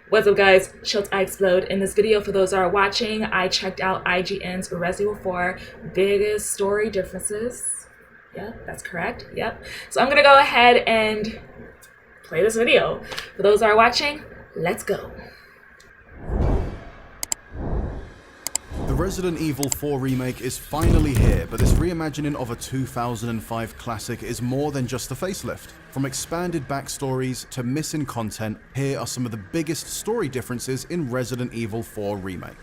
What's up guys, Schultz I-XPLODE. In this video, for those that are watching, I checked out IGN's Resident Evil 4 biggest story differences. Yep, that's correct, yep. So I'm gonna go ahead and play this video. For those that are watching, let's go. The Resident Evil 4 remake is finally here, but this reimagining of a 2005 classic is more than just a facelift. From expanded backstories to missing content, here are some of the biggest story differences in Resident Evil 4 Remake.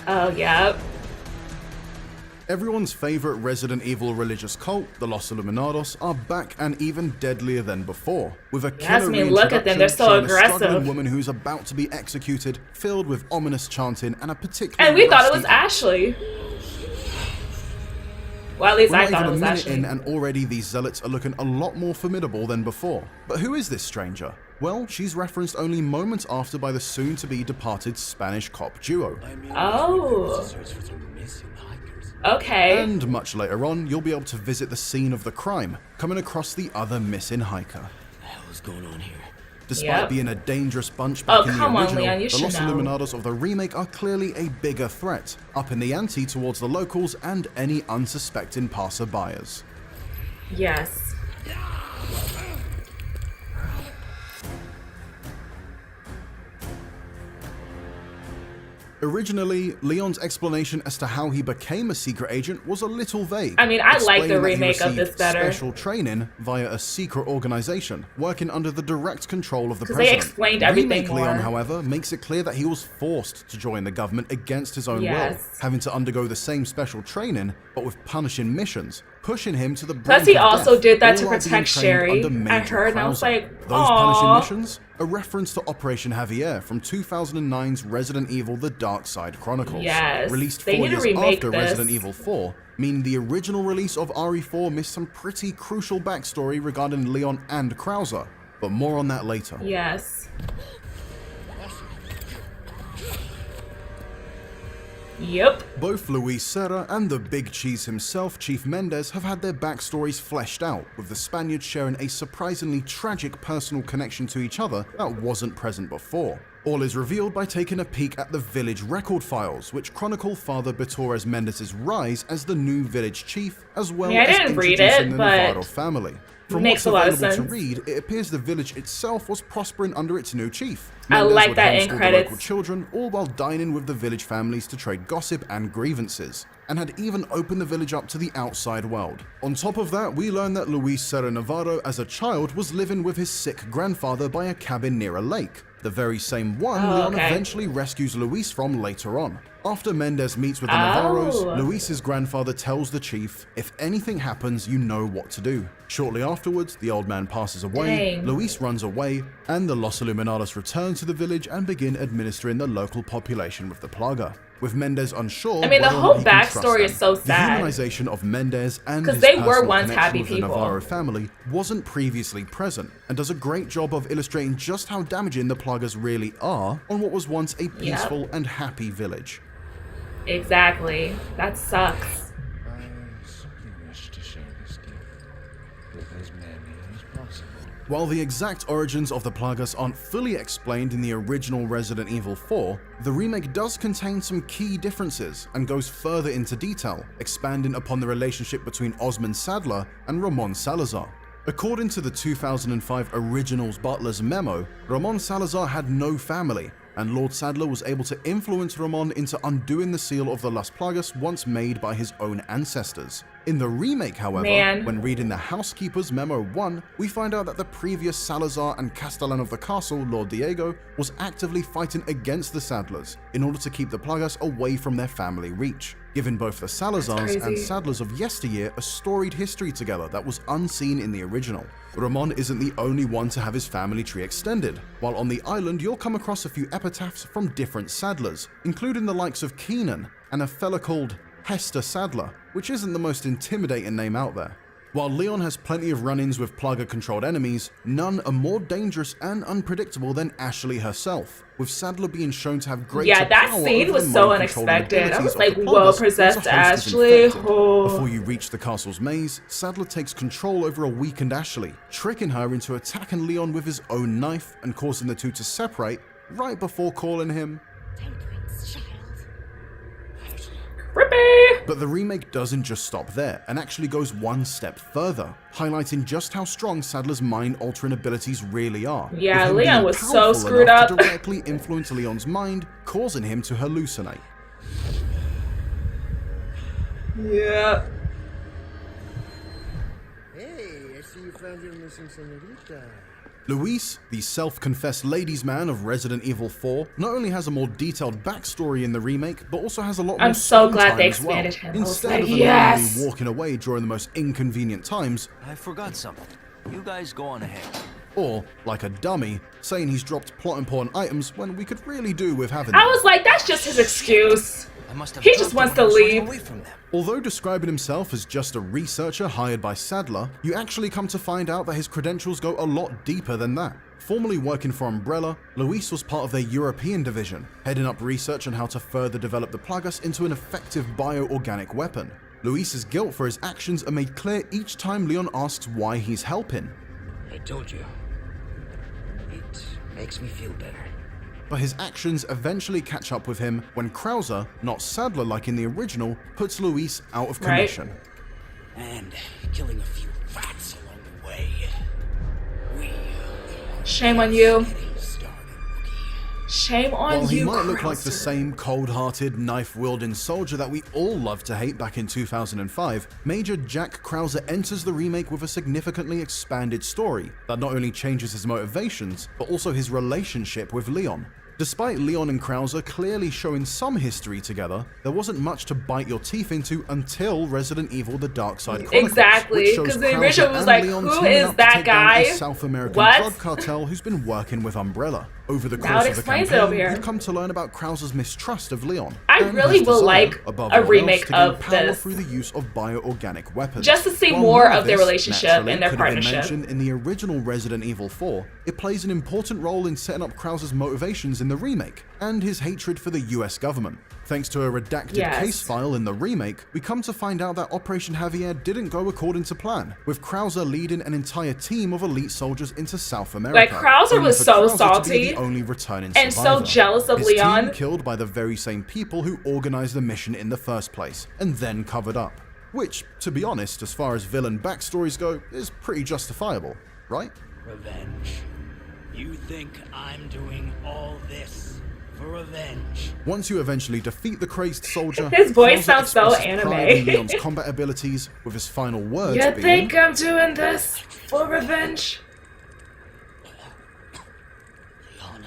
Oh, yep. Everyone's favorite Resident Evil religious cult, the Los Illuminados, are back and even deadlier than before. With a killer look at them, they're so showing aggressive. a struggling woman who's about to be executed, filled with ominous chanting and a particularly And we thought it was rusty Ashley. Well, at least We're I not thought it even was a minute Ashley. in, and already these zealots are looking a lot more formidable than before. But who is this stranger? Well, she's referenced only moments after by the soon-to-be departed Spanish cop duo. Oh. Okay. And much later on, you'll be able to visit the scene of the crime, coming across the other missing hiker. What the hell is going on here? Despite being a dangerous bunch back in the come on, original, Leon, you the should Los know. Illuminados of the remake are clearly a bigger threat, upping the ante towards the locals and any unsuspecting passerbyers. Yes. Originally, Leon's explanation as to how he became a secret agent was a little vague. I mean, I like the explaining that he remake of this received better. Special training via a secret organization working under the direct control of the 'Cause president. they explained everything Remake Leon, more. however, makes it clear that he was forced to join the government against his own will, Yes. having to undergo the same special training, but with punishing missions, pushing him to the Plus, brink he of also death, did that all to while protect being trained Sherry. under I Major heard and I was Krauser. like, Those punishing "Aw." missions? A reference to Operation Javier from 2009's Resident Evil: The Dark Side Chronicles. Yes, Released they 4 need to years remake after this. Resident Evil 4, meaning the original release of RE4 missed some pretty crucial backstory regarding Leon and Krauser, but more on that later. Yes. Yep. Both Luis Serra and the Big Cheese himself, Chief Mendez, have had their backstories fleshed out, with the Spaniards sharing a surprisingly tragic personal connection to each other that wasn't present before. All is revealed by taking a peek at the village record files, which chronicle Father Bitores Mendez's rise as the new village chief, as well Yeah, I as didn't read introducing it, the but Navarro family. From makes what's a lot of available to sense. read, it appears the village itself was prospering under its new chief. I Mendez like would that in homeschool the credits. local children, all while dining with the village families to trade gossip and grievances, and had even opened the village up to the outside world. On top of that, we learn that Luis Serra Navarro as a child was living with his sick grandfather by a cabin near a lake, the very same one Leon okay. eventually rescues Luis from later on. After Mendez meets with the Navarros, Oh. Luis's grandfather tells the chief, if anything happens, you know what to do. Shortly afterwards, the old man passes away, Dang. Luis runs away, and the Los Illuminados return to the village and begin administering the local population with the Plaga. With Mendez unsure, I mean, the whether or whole not he can trust backstory them. is so The sad. humanization of Mendez and 'Cause his they were personal once connection happy with the people. Navarro family wasn't previously present, and does a great job of illustrating just how damaging the Plagas really are on what was once a peaceful and happy village. Exactly. That sucks. I simply wish to share this gift with as many as possible. While the exact origins of the Plagas aren't fully explained in the original Resident Evil 4, the remake does contain some key differences and goes further into detail, expanding upon the relationship between Osmond Sadler and Ramon Salazar. According to the 2005 Originals Butler's memo, Ramon Salazar had no family, and Lord Sadler was able to influence Ramon into undoing the seal of the Las Plagas once made by his own ancestors. In the remake, however, Man. when reading the Housekeeper's Memo 1, we find out that the previous Salazar and Castellan of the castle, Lord Diego, was actively fighting against the Sadlers in order to keep the Plagas away from their family reach, giving both the Salazars and crazy. Sadlers of yesteryear a storied history together that was unseen in the original. Ramon isn't the only one to have his family tree extended. While on the island, you'll come across a few epitaphs from different Sadlers, including the likes of Keenan and a fella called Hester Sadler, which isn't the most intimidating name out there. While Leon has plenty of run-ins with Plugger-controlled enemies, none are more dangerous and unpredictable than Ashley herself, with Sadler being shown to have greater Yeah, that power scene over was the so mind-controlling unexpected. I was abilities of like, the whoa, Pluggers once a possessed host is Ashley. infected. Oh. Before you reach the castle's maze, Sadler takes control over a weakened Ashley, tricking her into attacking Leon with his own knife and causing the two to separate right before calling him Temperance, child. Rippy! But the remake doesn't just stop there, and actually goes one step further, highlighting just how strong Sadler's mind-altering abilities really are. Yeah, with him Leon being was so powerful screwed enough up. to directly influence Leon's mind, causing him to hallucinate. Yeah. Hey, I see you found your missing senorita. Luis, the self-confessed ladies' man of Resident Evil 4, not only has a more detailed backstory in the remake, but also has a lot more I'm so screen glad time they as well. expanded him. I was Instead like, of yes! annoyingly walking away during the most inconvenient times, I forgot something. You guys go on ahead. or, like a dummy, saying he's dropped plot-important items when we could really do with having I them. was like, that's just his excuse. I must have He dropped just it wants when I to was running leave. away from them. Although describing himself as just a researcher hired by Sadler, you actually come to find out that his credentials go a lot deeper than that. Formerly working for Umbrella, Luis was part of their European division, heading up research on how to further develop the Plagas into an effective bioorganic weapon. Luis's guilt for his actions are made clear each time Leon asks why he's helping. I told you. It makes me feel better. But his actions eventually catch up with him when Krauser, not Sadler like in the original, puts Luis out of Right. commission. And killing a few rats along the way. Shame on you. Getting started, rookie. Shame on While he you, might look like the Krauser. same cold-hearted, knife-wielding soldier that we all loved to hate back in 2005, Major Jack Krauser enters the remake with a significantly expanded story that not only changes his motivations, but also his relationship with Leon. Despite Leon and Krauser clearly showing some history together, there wasn't much to bite your teeth into until Resident Evil: The Dark Side Chronicles, Exactly, which shows 'cause the Krauser original was and like, Leon who teaming is up to that take down a guy? South American What? drug cartel who's been working with Umbrella. Over the Now course it of the explains it campaign, over here. you come to learn about Krauser's mistrust of Leon. I and really his will desire, like above a all else, remake to gain of power this. through the use of bioorganic weapons. Just to see While more none of their this, relationship naturally, and their could have been partnership. mentioned in the original Resident Evil 4, it plays an important role in setting up Krauser's motivations in the remake, and his hatred for the US government. Thanks to a redacted Yes. case file in the remake, we come to find out that Operation Javier didn't go according to plan, with Krauser leading an entire team of elite soldiers into South America. Like, Krauser only was for so Krauser to be salty the only returning and so survivor. jealous of His Leon. team killed by the very same people who organized the mission in the first place, and then covered up. Which, to be honest, as far as villain backstories go, is pretty justifiable, right? Revenge. You think I'm doing all this for revenge? Once you eventually defeat the crazed soldier, His voice Krauser sounds so expresses pride in anime. Leon's combat abilities, with his final words You being, think I'm doing this for revenge? Leon.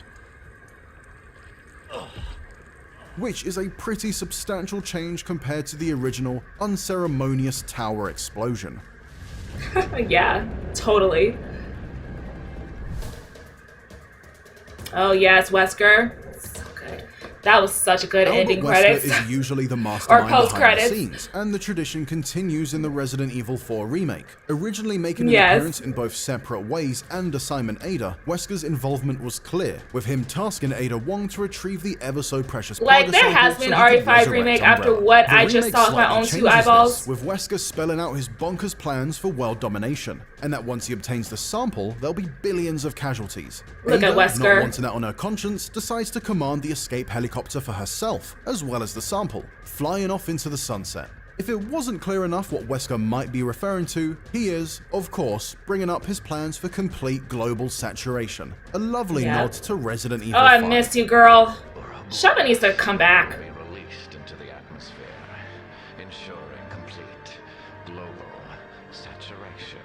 which is a pretty substantial change compared to the original unceremonious tower explosion. Yeah, totally. Oh yes, Wesker. So good. That was such a good ending Albert credits. Wesker is usually the mastermind behind the post-credits. scenes, and the tradition continues in the Resident Evil 4 remake. Originally making an Yes. appearance in both separate ways and assignment Ada, Wesker's involvement was clear, with him tasking Ada Wong to retrieve the ever-so-precious Like, Plaga there has sample been so he could RE5 resurrect remake Umbrella. after what The I just remake saw with my slightly own two changes eyeballs. this, with Wesker spelling out his bonkers plans for world domination, and that once he obtains the sample, there'll be billions of casualties. Look at Ada, Wesker. not wanting that on her conscience, decides to command the escape helicopter for herself, as well as the sample, flying off into the sunset. If it wasn't clear enough what Wesker might be referring to, he is, of course, bringing up his plans for complete global saturation. A lovely Yeah. nod to Resident Evil Oh, I 5. missed you, girl. Shava needs to come back. Be released into the atmosphere, ensuring complete global saturation.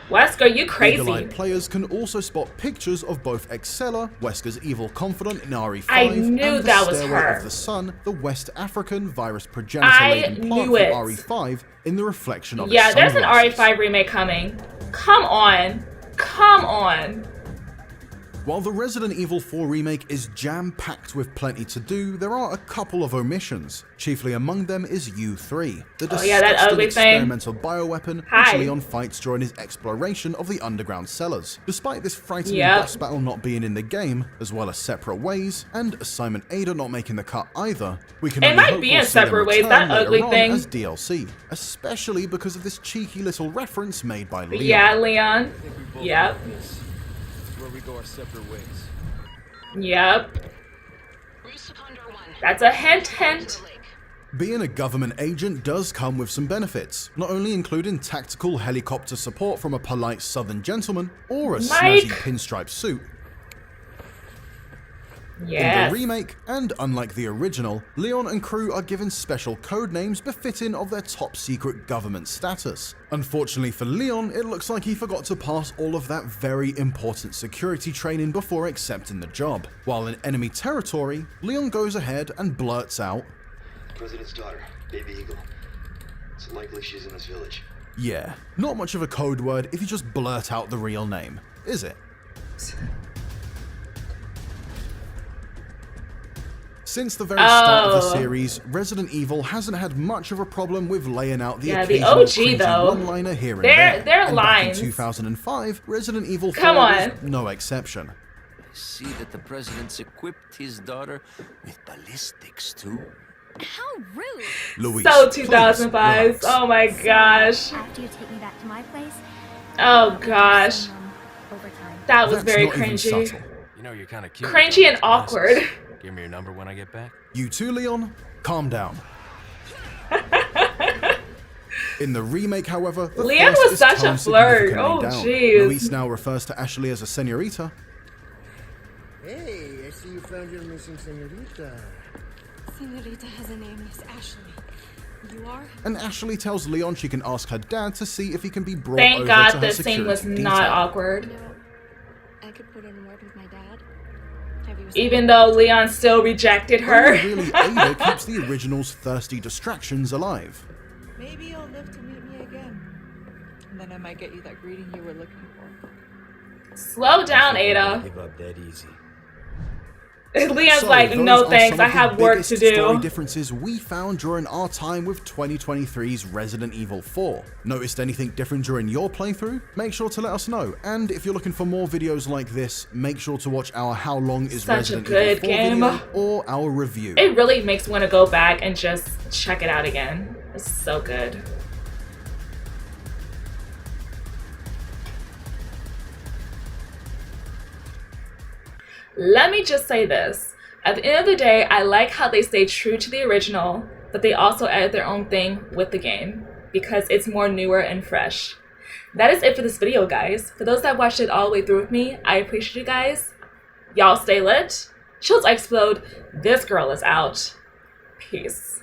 Wesker, you crazy. Eagle-eyed players can also spot pictures of both Excella, Wesker's evil confidant in RE5, I knew and the that was Stairway her. of the Sun, the West African virus I progenitor-laden plant knew it. from RE5, in the reflection of Yeah, its there's an sunglasses. RE5 remake coming. Come on. Come on. While the Resident Evil 4 remake is jam-packed with plenty to do, there are a couple of omissions. Chiefly among them is U3, the that ugly thing. experimental bioweapon which Leon fights during his exploration of the underground cellars. Despite this frightening boss battle not being in the game, as well as Separate Ways, and Assignment Ada not making the cut either, we can only hope we'll see them return later on as DLC, especially because of this cheeky little reference made by Leon. Yeah, Leon. Yep. Where we go our separate ways. Yep. That's a hint, hint. Being a government agent does come with some benefits, not only including tactical helicopter support from a polite southern gentleman, or a snazzy pinstripe suit. In the remake, and unlike the original, Leon and crew are given special code names befitting of their top secret government status. Unfortunately for Leon, it looks like he forgot to pass all of that very important security training before accepting the job. While in enemy territory, Leon goes ahead and blurts out, "President's daughter, Baby Eagle. It's likely she's in this village." Yeah, not much of a code word if you just blurt out the real name, is it? Since the very start of the series, Resident Evil hasn't had much of a problem with laying out the occasional cringy one-liner here and there. Their lines. Back in 2005, Resident Evil 4 was no exception. I see that the president's equipped his daughter with ballistics too. How rude! Luis, so 2005. Oh my gosh. After you take me back to my place. Oh gosh. That was very cringy. You know, you're kind of cute. Cringy and awkward. Give me your number when I get back. You too, Leon? Calm down. In the remake, however, the Leon was such a flirt. Oh, jeez. Luis now refers to Ashley as a senorita. Hey, I see you found your missing senorita. Senorita has a name, Miss Ashley. You are? And Ashley tells Leon she can ask her dad to see if he can be brought Thank over God to her this scene security was detail. not awkward. You know, I could put in a word with my dad. Even though Leon still rejected her. Really, Ada keeps the original's thirsty distractions alive. Maybe you'll live to meet me again. And then I might get you that greeting you were looking for. Slow down, Ada. Give up that easy. Leon's So, like, those no are thanks, some I of the have work to biggest story do. differences we found during our time with 2023's Resident Evil 4. Noticed anything different during your playthrough? Make sure to let us know. And if you're looking for more videos like this, make sure to watch our How Long is Resident Evil 4 video or our review. It really makes me want to go back and just check it out again. It's so good. Let me just say this. At the end of the day, I like how they stay true to the original, but they also added their own thing with the game because it's more newer and fresh. That is it for this video, guys. For those that watched it all the way through with me, I appreciate you guys. Y'all stay lit. Shields explode. This girl is out. Peace.